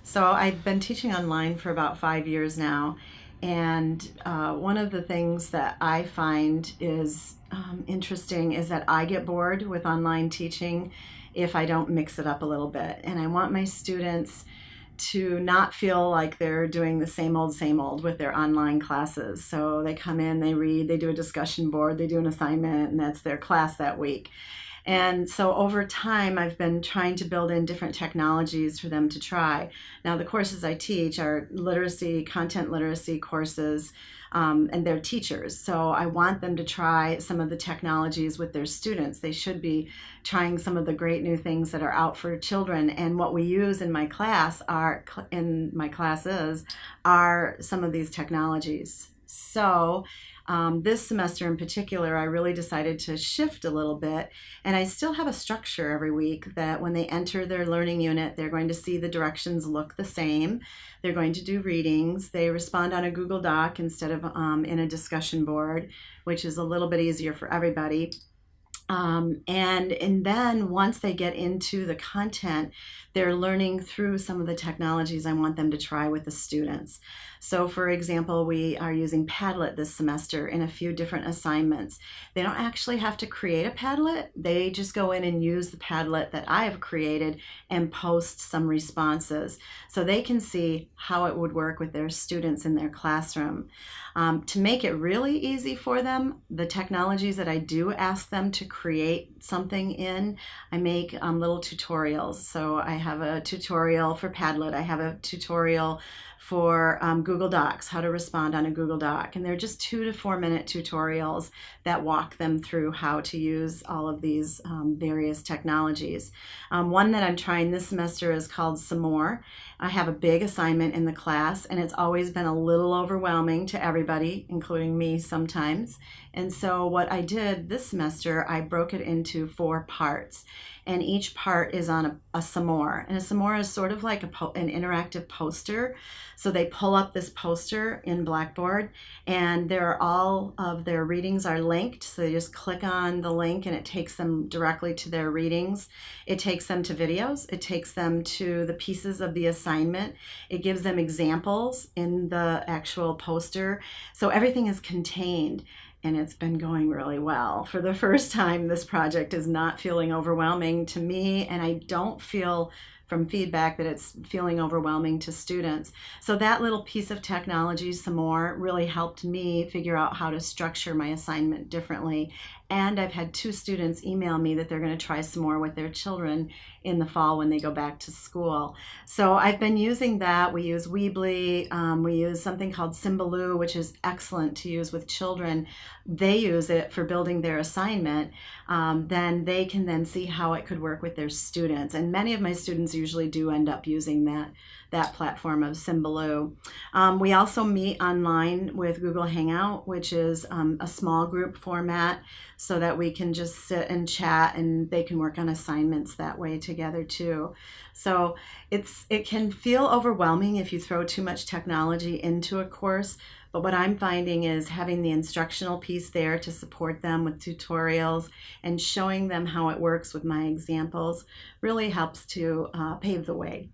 So I've been teaching online for about 5 years now, and one of the things that I find is interesting is that I get bored with online teaching if I don't mix it up a little bit. And I want my students to not feel like they're doing the same old with their online classes. So they come in, they read, they do a discussion board, they do an assignment, and that's their class that week. And so over time, I've been trying to build in different technologies for them to try. Now, the courses I teach are literacy, content literacy courses, and they're teachers. So I want them to try some of the technologies with their students. They should be trying some of the great new things that are out for children. And what we use in my classes are some of these technologies. So this semester in particular, I really decided to shift a little bit, and I still have a structure every week that when they enter their learning unit, they're going to see the directions look the same. They're going to do readings. They respond on a Google Doc instead of in a discussion board, which is a little bit easier for everybody. And then once they get into the content, they're learning through some of the technologies I want them to try with the students. So for example, we are using Padlet this semester in a few different assignments. They don't actually have to create a Padlet. They just go in and use the Padlet that I have created and post some responses so they can see how it would work with their students in their classroom. To make it really easy for them, the technologies that I do ask them to create something in, I make little tutorials. So I have a tutorial for Padlet. I have a tutorial for Google Docs, how to respond on a Google Doc. And they're just 2 to 4 minute tutorials that walk them through how to use all of these various technologies. One that I'm trying this semester is called Some More. I have a big assignment in the class, and it's always been a little overwhelming to everybody, including me sometimes. And so what I did this semester, I broke it into 4 parts. And each part is on a some more. And a some more is sort of like an interactive poster. So they pull up this poster in Blackboard, and all of their readings are linked. So they just click on the link and it takes them directly to their readings. It takes them to videos. It takes them to the pieces of the assignment. It gives them examples in the actual poster. So everything is contained. And it's been going really well. For the first time, this project is not feeling overwhelming to me, and I don't feel from feedback that it's feeling overwhelming to students. So that little piece of technology, Some More, really helped me figure out how to structure my assignment differently. And I've had 2 students email me that they're going to try some more with their children in the fall when they go back to school. So I've been using that. We use Weebly. We use something called Symbaloo, which is excellent to use with children. They use it for building their assignment. Then they can then see how it could work with their students. And many of my students usually do end up using that platform of Symbaloo. We also meet online with Google Hangout, which is a small group format, so that we can just sit and chat, and they can work on assignments that way together too. So it can feel overwhelming if you throw too much technology into a course, but what I'm finding is having the instructional piece there to support them with tutorials and showing them how it works with my examples really helps to pave the way.